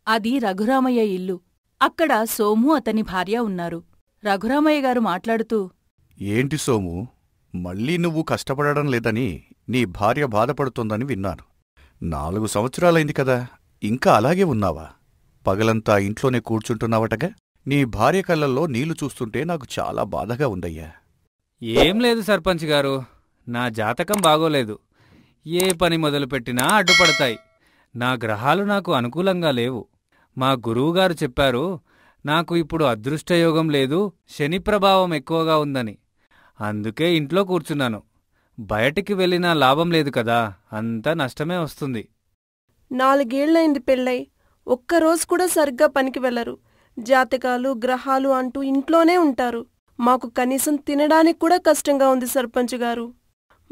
అది రఘురామయ్య ఇల్లు. అక్కడ సోము అతని భార్య ఉన్నారు. రఘురామయ్య గారు మాట్లాడుతూ, ఏంటి సోము, మళ్ళీ నువ్వు కష్టపడడం లేదని నీ భార్య బాధపడుతోందని విన్నాను. 4 సంవత్సరాలైంది కదా, ఇంకా అలాగే ఉన్నావా? పగలంతా ఇంట్లోనే కూర్చుంటున్నావటగా? నీ భార్య కళ్ళల్లో నీళ్లు చూస్తుంటే నాకు చాలా బాధగా ఉందయ్యా. ఏం లేదు సర్పంచ్ గారు, నా జాతకం బాగోలేదు. ఏ పని మొదలుపెట్టినా అడ్డుపడతాయి. నా గ్రహాలు నాకు అనుకూలంగా లేవు. మా గురువుగారు చెప్పారు, నాకు ఇప్పుడు అదృష్టయోగం లేదు, శని ప్రభావం ఎక్కువగా ఉందని. అందుకే ఇంట్లో కూర్చున్నాను. బయటికి వెళ్ళినా లాభం లేదు కదా, అంతా నష్టమే వస్తుంది. 4 ఏళ్లైంది పెళ్ళై, ఒక్కరోజు కూడా సరిగ్గా పనికి వెళ్లరు. జాతకాలు గ్రహాలు అంటూ ఇంట్లోనే ఉంటారు. మాకు కనీసం తినడానికి కూడా కష్టంగా ఉంది సర్పంచ్ గారు.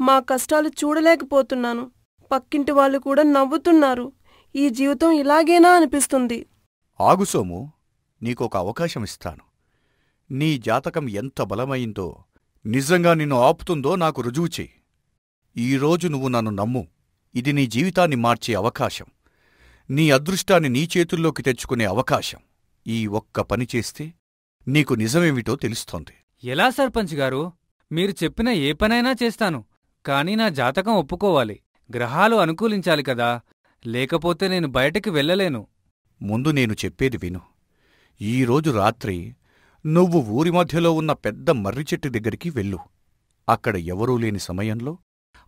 మా కష్టాలు చూడలేకపోతున్నాను. పక్కింటి వాళ్ళు కూడా నవ్వుతున్నారు. ఈ జీవితం ఇలాగేనా అనిపిస్తుంది. ఆగు సోము, నీకొక అవకాశమిస్తాను. నీ జాతకం ఎంత బలమైందో, నిజంగా నిన్ను ఆపుతుందో నాకు రుజువు చెయ్యి. ఈరోజు నువ్వు నన్ను నమ్ము. ఇది నీ జీవితాన్ని మార్చే అవకాశం, నీ అదృష్టాన్ని నీ చేతుల్లోకి తెచ్చుకునే అవకాశం. ఈ ఒక్క పని చేస్తే నీకు నిజమేమిటో తెలుస్తోంది. ఎలా సర్పంచ్ గారు? మీరు చెప్పిన ఏ పనైనా చేస్తాను, కానీ నా జాతకం ఒప్పుకోవాలి. గ్రహాలు అనుకూలించాలి కదా, లేకపోతే నేను బయటికి వెళ్ళలేను. ముందు నేను చెప్పేది విను. ఈరోజు రాత్రి నువ్వు ఊరి మధ్యలో ఉన్న పెద్ద మర్రిచెట్టు దగ్గరికి వెళ్ళు. అక్కడ ఎవరూ లేని సమయంలో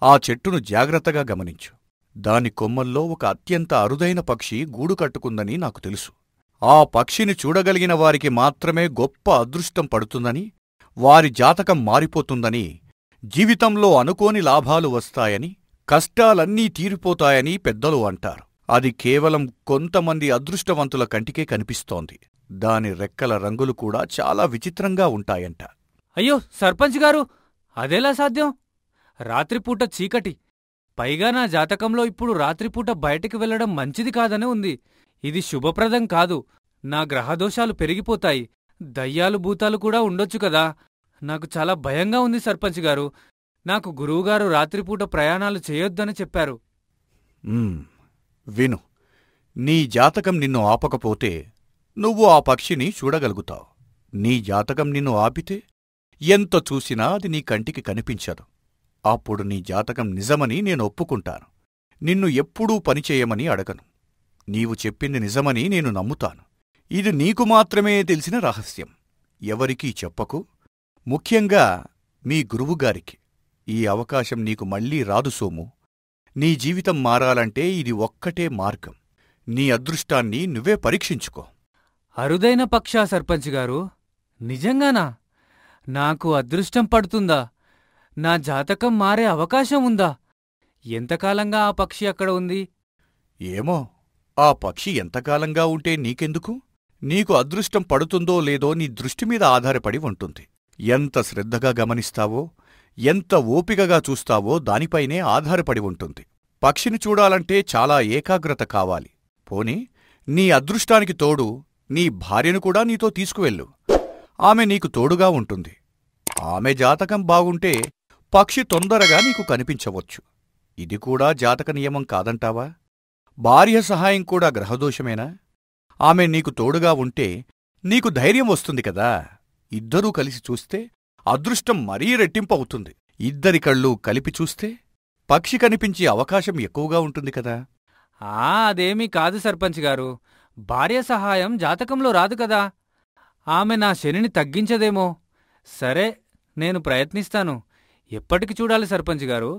ఆ చెట్టును జాగ్రత్తగా గమనించు. దాని కొమ్మల్లో ఒక అత్యంత అరుదైన పక్షి గూడు కట్టుకుందని నాకు తెలుసు. ఆ పక్షిని చూడగలిగిన వారికి మాత్రమే గొప్ప అదృష్టం పడుతుందని, వారి జాతకం మారిపోతుందని, జీవితంలో అనుకోని లాభాలు వస్తాయని, కష్టాలన్నీ తీరిపోతాయని పెద్దలు అంటారు. అది కేవలం కొంతమంది అదృష్టవంతుల కంటికే కనిపిస్తోంది. దాని రెక్కల రంగులు కూడా చాలా విచిత్రంగా ఉంటాయంట. అయ్యో సర్పంచ్ గారు, అదెలా సాధ్యం? రాత్రిపూట చీకటి, పైగా నా జాతకంలో ఇప్పుడు రాత్రిపూట బయటికి వెళ్లడం మంచిది కాదనే ఉంది. ఇది శుభప్రదం కాదు. నా గ్రహదోషాలు పెరిగిపోతాయి. దయ్యాలు భూతాలు కూడా ఉండొచ్చు కదా. నాకు చాలా భయంగా ఉంది సర్పంచ్ గారు. నాకు గురువుగారు రాత్రిపూట ప్రయాణాలు చేయొద్దని చెప్పారు. విను, నీ జాతకం నిన్ను ఆపకపోతే నువ్వు ఆ పక్షిని చూడగలుగుతావు. నీ జాతకం నిన్ను ఆపితే ఎంత చూసినా అది నీ కంటికి కనిపించదు. అప్పుడు నీ జాతకం నిజమని నేను ఒప్పుకుంటాను. నిన్ను ఎప్పుడూ పనిచేయమని అడగను. నీవు చెప్పింది నిజమని నేను నమ్ముతాను. ఇది నీకు మాత్రమే తెలిసిన రహస్యం. ఎవరికీ చెప్పకు, ముఖ్యంగా మీ గురువుగారికి. ఈ అవకాశం నీకు మళ్లీ రాదు సోము. నీ జీవితం మారాలంటే ఇది ఒక్కటే మార్గం. నీ అదృష్టాన్ని నువ్వే పరీక్షించుకో. అరుదైన పక్షా సర్పంచ్ గారు? నిజంగానా? నాకు అదృష్టం పడుతుందా? నా జాతకం మారే అవకాశం ఉందా? ఎంతకాలంగా ఆ పక్షి అక్కడ ఉంది? ఏమో, ఆ పక్షి ఎంతకాలంగా ఉంటే నీకెందుకు? నీకు అదృష్టం పడుతుందో లేదో నీ దృష్టిమీద ఆధారపడి ఉంటుంది. ఎంత శ్రద్ధగా గమనిస్తావో, ఎంత ఓపికగా చూస్తావో దానిపైనే ఆధారపడి ఉంటుంది. పక్షిని చూడాలంటే చాలా ఏకాగ్రత కావాలి. పోనీ నీ అదృష్టానికి తోడు నీ భార్యను కూడా నీతో తీసుకువెళ్ళు. ఆమె నీకు తోడుగా ఉంటుంది. ఆమె జాతకం బాగుంటే పక్షి తొందరగా నీకు కనిపించవచ్చు. ఇది కూడా జాతక నియమం కాదంటావా? భార్య సహాయం కూడా గ్రహదోషమేనా? ఆమె నీకు తోడుగా ఉంటే నీకు ధైర్యం వస్తుంది కదా. ఇద్దరూ కలిసి చూస్తే అదృష్టం మరీ రెట్టింపవుతుంది. ఇద్దరి కళ్ళు కలిపి చూస్తే పక్షి కనిపించే అవకాశం ఎక్కువగా ఉంటుంది కదా. అదేమీ కాదు సర్పంచ్ గారు. భార్య సహాయం జాతకంలో రాదు కదా. ఆమె నా శనిని తగ్గించదేమో. సరే, నేను ప్రయత్నిస్తాను. ఎప్పటికి చూడాలి సర్పంచ్ గారు?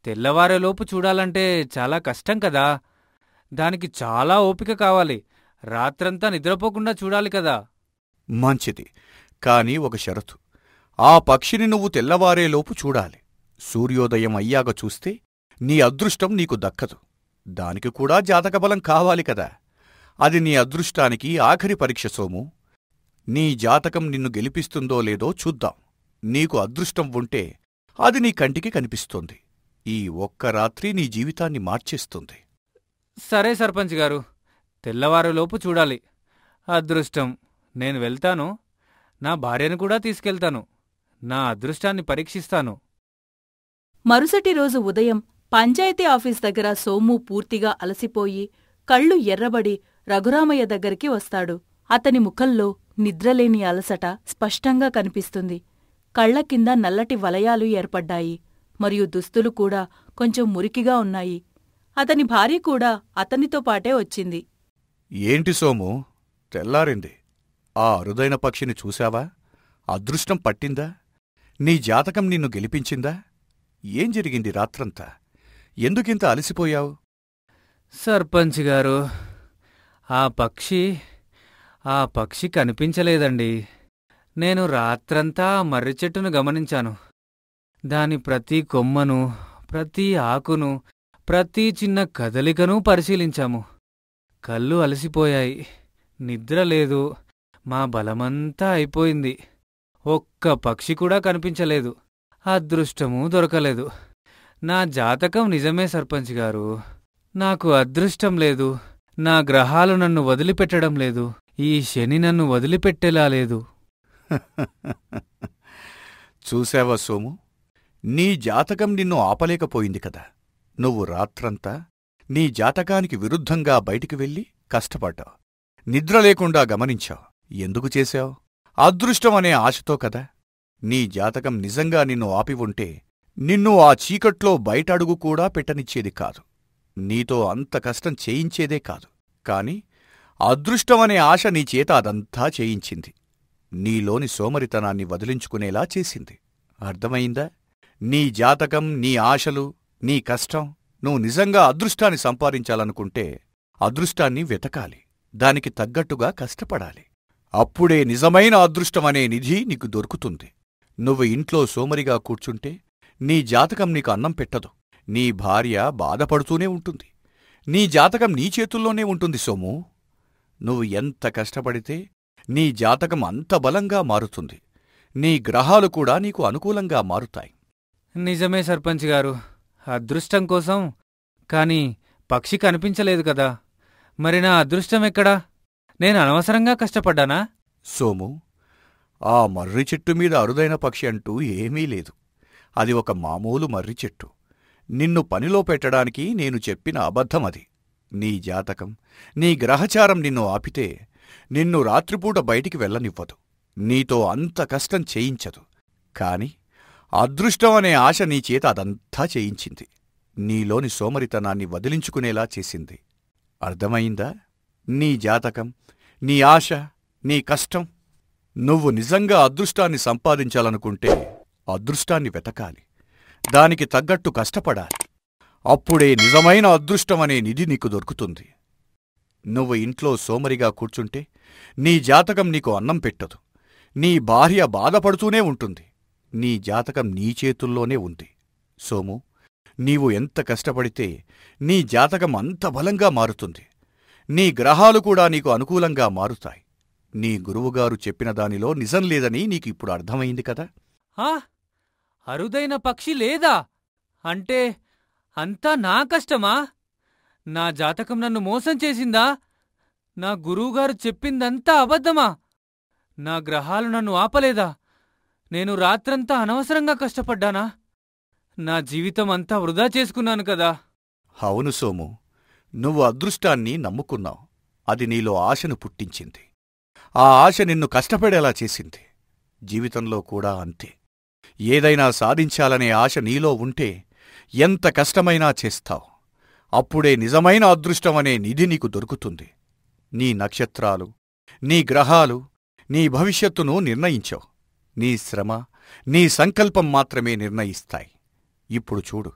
తెల్లవారేలోపు చూడాలంటే చాలా కష్టం కదా. దానికి చాలా ఓపిక కావాలి. రాత్రంతా నిద్రపోకుండా చూడాలి కదా. మంచిది, కాని ఒక షరతు. ఆ పక్షిని నువ్వు తెల్లవారేలోపు చూడాలి. సూర్యోదయం అయ్యాక చూస్తే నీ అదృష్టం నీకు దక్కదు. దానికి కూడా జాతకబలం కావాలి కదా. అది నీ అదృష్టానికి ఆఖరి పరీక్ష సోము. నీ జాతకం నిన్ను గెలిపిస్తుందో లేదో చూద్దాం. నీకు అదృష్టం ఉంటే అది నీ కంటికి కనిపిస్తోంది. ఈ ఒక్క రాత్రి నీ జీవితాన్ని మార్చేస్తుంది. సరే సర్పంచ్ గారు, తెల్లవారులోపు చూడాలి. అదృష్టం. నేను వెళ్తాను. నా భార్యను కూడా తీసుకెళ్తాను. నా అదృష్టాన్ని పరీక్షిస్తాను. మరుసటి రోజు ఉదయం పంచాయతీ ఆఫీస్ దగ్గర సోము పూర్తిగా అలసిపోయి, కళ్ళు ఎర్రబడి రఘురామయ్య దగ్గరికి వస్తాడు. అతని ముఖంలో నిద్రలేని అలసట స్పష్టంగా కనిపిస్తుంది. కళ్ల కింద నల్లటి వలయాలు ఏర్పడ్డాయి. మరియు దుస్తులు కూడా కొంచెం మురికిగా ఉన్నాయి. అతని భార్య కూడా అతనితో పాటే వచ్చింది. ఏంటి సోము, తెల్లారింది. ఆ అరుదైన పక్షిని చూశావా? అదృష్టం పట్టిందా? నీ జాతకం నిన్ను గెలిపించిందా? ఏం జరిగింది రాత్రంతా? ఎందుకింత అలసిపోయావు? సర్పంచ్ గారు, ఆ పక్షి కనిపించలేదండి. నేను రాత్రంతా మర్రి చెట్టును గమనించాను. దాని ప్రతి కొమ్మను, ప్రతి ఆకును, ప్రతి చిన్న కదలికను పరిశీలించాము. కళ్ళు అలసిపోయాయి, నిద్రలేదు, మా బలమంతా అయిపోయింది. ఒక్క పక్షి కూడా కనిపించలేదు. అదృష్టమూ దొరకలేదు. నా జాతకం నిజమే సర్పంచ్ గారు. నాకు అదృష్టం లేదు. నా గ్రహాలు నన్ను వదిలిపెట్టడం లేదు. ఈ శని నన్ను వదిలిపెట్టేలా లేదు. చూశావా సోము, నీ జాతకం నిన్ను ఆపలేకపోయింది కదా. నువ్వు రాత్రంతా నీ జాతకానికి విరుద్ధంగా బయటికి వెళ్ళి కష్టపడ్డావు. నిద్ర లేకుండా గమనించావు. ఎందుకు చేశావు? అదృష్టమనే ఆశతో కదా. నీ జాతకం నిజంగా నిన్ను ఆపి ఉంటే నిన్ను ఆ చీకట్లో బయట అడుగు కూడా పెట్టనిచ్చేది కాదు. నీతో అంత కష్టం చేయించేదే కాదు. కాని అదృష్టమనే ఆశ నీ చేత అదంతా చేయించింది. నీలోని సోమరితనాన్ని వదిలించుకునేలా చేసింది. అర్థమైందా? నీ జాతకం, నీ ఆశలు, నీ కష్టం. నువ్వు నిజంగా అదృష్టాన్ని సంపాదించాలనుకుంటే అదృష్టాన్ని వెతకాలి. దానికి తగ్గట్టుగా కష్టపడాలి. అప్పుడే నిజమైన అదృష్టమనే నిధి నీకు దొరుకుతుంది. నువ్వు ఇంట్లో సోమరిగా కూర్చుంటే నీ జాతకం నీకు అన్నం పెట్టదు. నీ భార్య బాధపడుతూనే ఉంటుంది. నీ జాతకం నీ చేతుల్లోనే ఉంటుంది సోము. నువ్వు ఎంత కష్టపడితే నీ జాతకం అంత బలంగా మారుతుంది. నీ గ్రహాలు కూడా నీకు అనుకూలంగా మారుతాయి. నిజమే సర్పంచ్ గారు, అదృష్టం కోసం. కాని పక్షి కనిపించలేదు కదా. మరి నా అదృష్టం ఎక్కడా? నేను అనవసరంగా కష్టపడ్డానా? సోము, ఆ మర్రి చెట్టు మీద అరుదైన పక్షి అంటూ ఏమీ లేదు. అది ఒక మామూలు మర్రి చెట్టు. నిన్ను పనిలో పెట్టడానికి నేను చెప్పిన అబద్ధమది. నీ జాతకం, నీ గ్రహచారం నిన్ను ఆపితే నిన్ను రాత్రిపూట బయటికి వెళ్ళనివ్వదు. నీతో అంత కష్టం చేయించదు. కాని అదృష్టం అనే ఆశ నీ చేత అదంతా చేయించింది. నీలోని సోమరితనాన్ని వదిలించుకునేలా చేసింది. అర్థమైందా? నీ జాతకం, నీ ఆశ, నీ కష్టం. నువ్వు నిజంగా అదృష్టాన్ని సంపాదించాలనుకుంటే అదృష్టాన్ని వెతకాలి. దానికి తగ్గట్టు కష్టపడాలి. అప్పుడే నిజమైన అదృష్టమనే నిధి నీకు దొరుకుతుంది. నువ్వు ఇంట్లో సోమరిగా కూర్చుంటే నీ జాతకం నీకు అన్నం పెట్టదు. నీ భార్య బాధపడుతూనే ఉంటుంది. నీ జాతకం నీ చేతుల్లోనే ఉంది. సోము, నీవు ఎంత కష్టపడితే నీ జాతకం అంత బలంగా మారుతుంది. నీ గ్రహాలు కూడా నీకు అనుకూలంగా మారుతాయి. నీ గురువుగారు చెప్పిన దానిలో నిజం లేదని నీకు ఇప్పుడు అర్థమైంది కదా. అరుదైన పక్షి లేదా అంటే అంతా నా కష్టమా? నా జాతకం నన్ను మోసం చేసిందా? నా గురువుగారు చెప్పిందంతా అబద్ధమా? నా గ్రహాలు నన్ను ఆపలేదా? నేను రాత్రంతా అనవసరంగా కష్టపడ్డానా? నా జీవితం అంతా వృధా చేసుకున్నాను కదా. అవును సోము, నువ్వు అదృష్టాన్ని నమ్ముకున్నావు. అది నీలో ఆశను పుట్టించింది. ఆ ఆశ నిన్ను కష్టపడేలా చేసింది. జీవితంలో కూడా అంతే. ఏదైనా సాధించాలనే ఆశ నీలో ఉంటే ఎంత కష్టమైనా చేస్తావు. అప్పుడే నిజమైన అదృష్టమనే నిధి నీకు దొరుకుతుంది. నీ నక్షత్రాలు, నీ గ్రహాలు, నీ భవిష్యత్తును నిర్ణయించవు. నీ శ్రమ, నీ సంకల్పం మాత్రమే నిర్ణయిస్తాయి. ఇప్పుడు చూడు,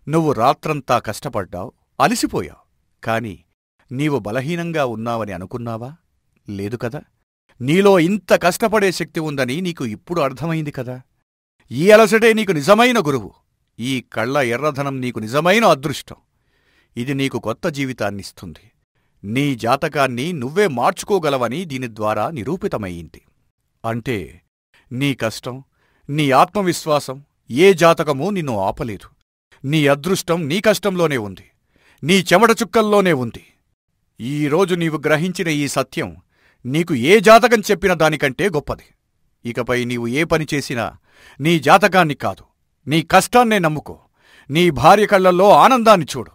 నువ్వు రాత్రంతా కష్టపడ్డావు, అలసిపోయావు. కాని నీవు బలహీనంగా ఉన్నావని అనుకున్నావా? లేదు కదా. నీలో ఇంత కష్టపడే శక్తి ఉందని నీకు ఇప్పుడు అర్థమైంది కదా. ఈ అలసటే నీకు నిజమైన గురువు. ఈ కళ్ళ ఎర్రధనం నీకు నిజమైన అదృష్టం. ఇది నీకు కొత్త జీవితాన్నిస్తుంది. నీ జాతకాన్ని నువ్వే మార్చుకోగలవని దీని ద్వారా నిరూపితమయ్యింది. అంటే నీ కష్టం, నీ ఆత్మవిశ్వాసం, ఏ జాతకమూ నిన్ను ఆపలేదు. నీ అదృష్టం నీ కష్టంలోనే ఉంది. నీ చెమట చుక్కల్లోనే ఉంది. ఈరోజు నీవు గ్రహించిన ఈ సత్యం నీకు ఏ జాతకం చెప్పిన దానికంటే గొప్పది. ఇకపై నీవు ఏ పని చేసినా నీ జాతకాన్ని కాదు, నీ కష్టాన్నే నమ్ముకో. నీ భార్య కళ్లల్లో ఆనందాన్ని చూడు.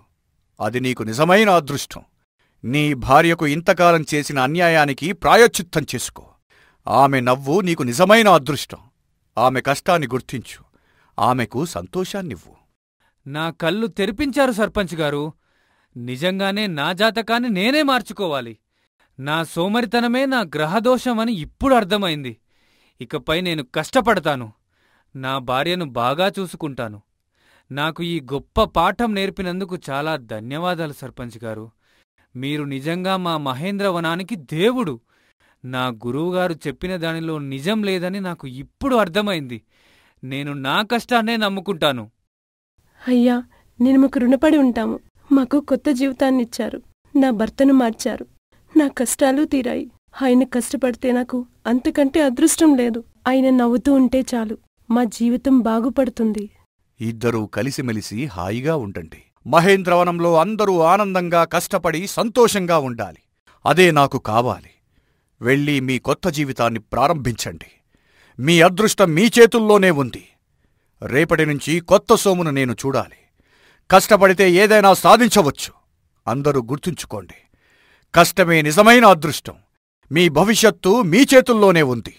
అది నీకు నిజమైన అదృష్టం. నీ భార్యకు ఇంతకాలం చేసిన అన్యాయానికి ప్రాయశ్చిత్తం చేసుకో. ఆమె నవ్వు నీకు నిజమైన అదృష్టం. ఆమె కష్టాన్ని గుర్తించు. ఆమెకు సంతోషాన్నివ్వు. నా కళ్ళు తెరిపించారు సర్పంచ్ గారు. నిజంగానే నా జాతకాన్ని నేనే మార్చుకోవాలి. నా సోమరితనమే నా గ్రహదోషమని ఇప్పుడు అర్థమైంది. ఇకపై నేను కష్టపడతాను. నా భార్యను బాగా చూసుకుంటాను. నాకు ఈ గొప్ప పాఠం నేర్పినందుకు చాలా ధన్యవాదాలు సర్పంచ్ గారు. మీరు నిజంగా మా మహేంద్రవనానికి దేవుడు. నా గురువుగారు చెప్పిన దానిలో నిజం లేదని నాకు ఇప్పుడు అర్థమైంది. నేను నా కష్టాన్నే నమ్ముకుంటాను. అయ్యా, నేను మీకు రుణపడి ఉంటాము. మాకు కొత్త జీవితాన్నిచ్చారు. నా భర్తను మార్చారు. నా కష్టాలు తీరాయి. ఆయన కష్టపడితే నాకు అంతకంటే అదృష్టం లేదు. ఆయన నవ్వుతూ ఉంటే చాలు, మా జీవితం బాగుపడుతుంది. ఇద్దరూ కలిసిమెలిసి హాయిగా ఉండండి. మహేంద్రవనంలో అందరూ ఆనందంగా కష్టపడి సంతోషంగా ఉండాలి. అదే నాకు కావాలి. వెళ్ళి మీ కొత్త జీవితాన్ని ప్రారంభించండి. మీ అదృష్టం మీ చేతుల్లోనే ఉంది. రేపటి నుంచి కొత్త సోమును నేను చూడాలి. కష్టపడితే ఏదైనా సాధించవచ్చు. అందరూ గుర్తుంచుకోండి, కష్టమే నిజమైన అదృష్టం. మీ భవిష్యత్తు మీ చేతుల్లోనే ఉంది.